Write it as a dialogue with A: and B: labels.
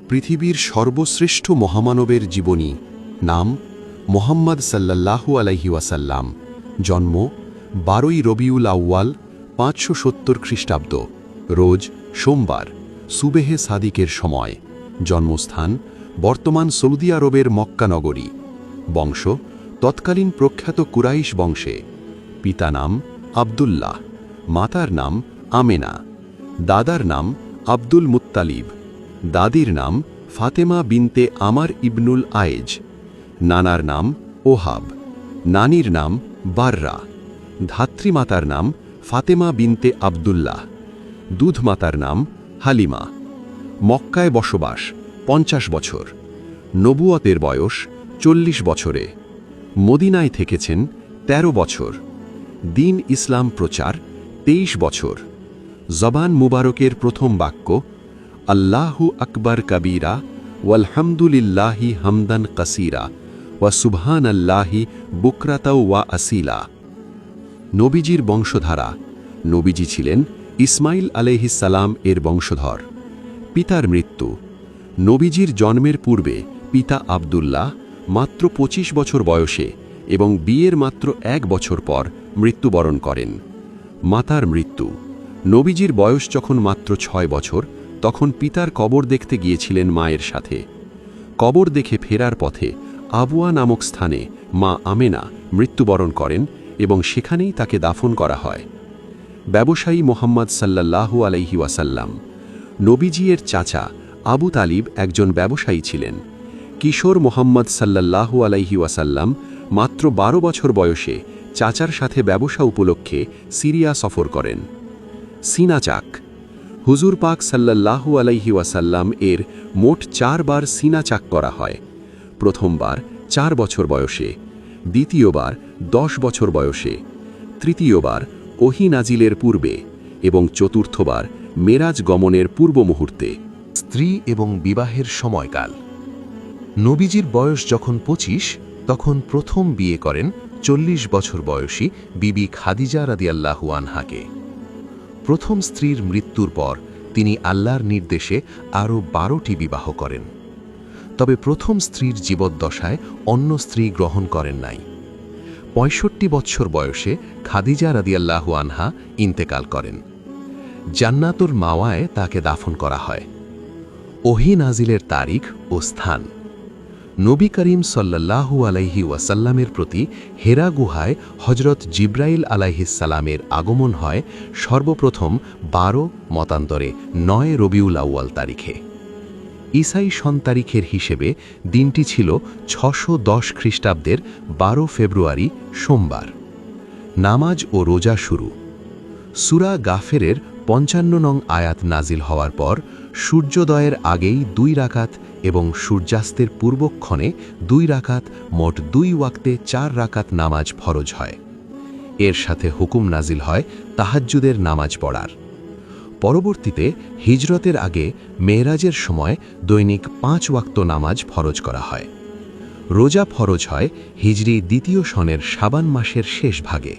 A: পৃথিবীর সর্বশ্রেষ্ঠ মহামানবের জীবনী। নাম মুহাম্মদ সাল্লাল্লাহু আলাইহি ওয়াসাল্লাম। জন্ম 12ই রবিউল আউয়াল 570 খ্রিস্টাব্দ। রোজ সোমবার সুবেহে সাদিকের সময়। জন্মস্থান বর্তমান সৌদি আরবের মক্কা নগরী। বংশ তৎকালীন প্রখ্যাত কুরাইশ বংশে। পিতা নাম আব্দুল্লাহ, মাতার নাম আমেনা, দাদার নাম আব্দুল মুত্তালিব, দাদির নাম ফাতেমা বিনতে আমার ইবনুল আয়েজ, নানার নাম ওহাব, নানির নাম বাররা, ধাত্রীমাতার নাম ফাতেমা বিনতে আব্দুল্লাহ, দুধমাতার নাম হালিমা। মক্কায় বসবাস 50 বছর। নবুয়তের বয়স 40 বছরে। মদিনায় থেকেছেন 13 বছর। দিন ইসলাম প্রচার 23 বছর। জবান মুবারকের প্রথম বাক্য আল্লাহু আকবার কাবীরা ওয়ালহামদুলিল্লাহি হামদান কাসীরা ওয়া সুবহানাল্লাহি বুকরাতাও ওয়া আসীলা। নবীজির বংশধারা। নবীজি ছিলেন ইসমাইল আলাইহিস সালাম এর বংশধর। পিতার মৃত্যু। নবীজির জন্মের পূর্বে পিতা আব্দুল্লাহ মাত্র 25 বছর বয়সে এবং বিয়ের মাত্র 1 বছর পর মৃত্যুবরণ করেন। মাতার মৃত্যু। নবীজির বয়স যখন মাত্র 6 বছর, তখন পিতার কবর দেখতে গিয়েছিলেন মায়ের সাথে। কবর দেখে ফেরার পথে আবুয়া নামক স্থানে মা আমেনা মৃত্যুবরণ করেন এবং সেখানেই তাকে দাফন করা হয়। ব্যবসায়ী মুহাম্মদ সাল্লাল্লাহু আলাইহি ওয়াসাল্লাম। নবীজির চাচা আবু তালিব একজন ব্যবসায়ী ছিলেন। কিশোর মুহাম্মদ সাল্লাল্লাহু আলাইহি ওয়াসাল্লাম মাত্র 12 বছর বয়সে চাচার সাথে ব্যবসা উপলক্ষে সিরিয়া সফর করেন। সিনা চাক। হুজুর পাক সাল্লাল্লাহু আলাইহি ওয়াসাল্লাম এর মোট 4 বার সিনা চাক করা হয়। প্রথমবার 4 বছর বয়সে, দ্বিতীয়বার 10 বছর বয়সে, তৃতীয়বার ওহী নাজিলের পূর্বে এবং চতুর্থবার মেরাজ গমনের পূর্ব মুহূর্তে।
B: স্ত্রী এবং বিবাহের সময়কাল। নবীজির বয়স যখন 25, তখন প্রথম বিয়ে করেন 40 বছর বয়সী বিবি খাদিজা রাদিয়াল্লাহু আনহাকে। প্রথম স্ত্রীর মৃত্যুর পর তিনি আল্লাহর নির্দেশে আরও 12টি বিবাহ করেন। তবে প্রথম স্ত্রীর জীবদ্দশায় অন্য স্ত্রী গ্রহণ করেন নাই। 65 বছর বয়সে খাদিজা রাদিয়াল্লাহু আনহা ইন্তেকাল করেন। জান্নাতুল মাওয়ায় তাকে দাফন করা হয়। ওহী নাজিলের তারিখ ও স্থান। নবী করিম সাল্লাল্লাহু আলাইহি ওয়াসাল্লামের প্রতি হেরা গুহায় হজরত জিব্রাইল আলাইহিস সালামের আগমন হয় সর্বপ্রথম 12 মতান্তরে 9 রবিউল আউয়াল তারিখে। ঈসাই সন তারিখের হিসেবে দিনটি ছিল 610 খ্রিস্টাব্দের 12 ফেব্রুয়ারি সোমবার। নামাজ ও রোজা শুরু। সূরা গাফেরের 55 নং আয়াত নাজিল হওয়ার পর সূর্যোদয়ের আগেই 2 রাকাত এবং সূর্যাস্তের পূর্বক্ষণে 2 রাকাত, মোট 2 ওয়াক্তে 4 রাকাত নামাজ ফরজ হয়। এর সাথে হুকুম নাজিল হয় তাহাজ্জুদের নামাজ পড়ার। পরবর্তীতে হিজরতের আগে মেরাজের সময় দৈনিক 5 ওয়াক্ত নামাজ ফরজ করা হয়। রোজা ফরজ হয় হিজরি 2য় সনের শাবান মাসের শেষ ভাগে।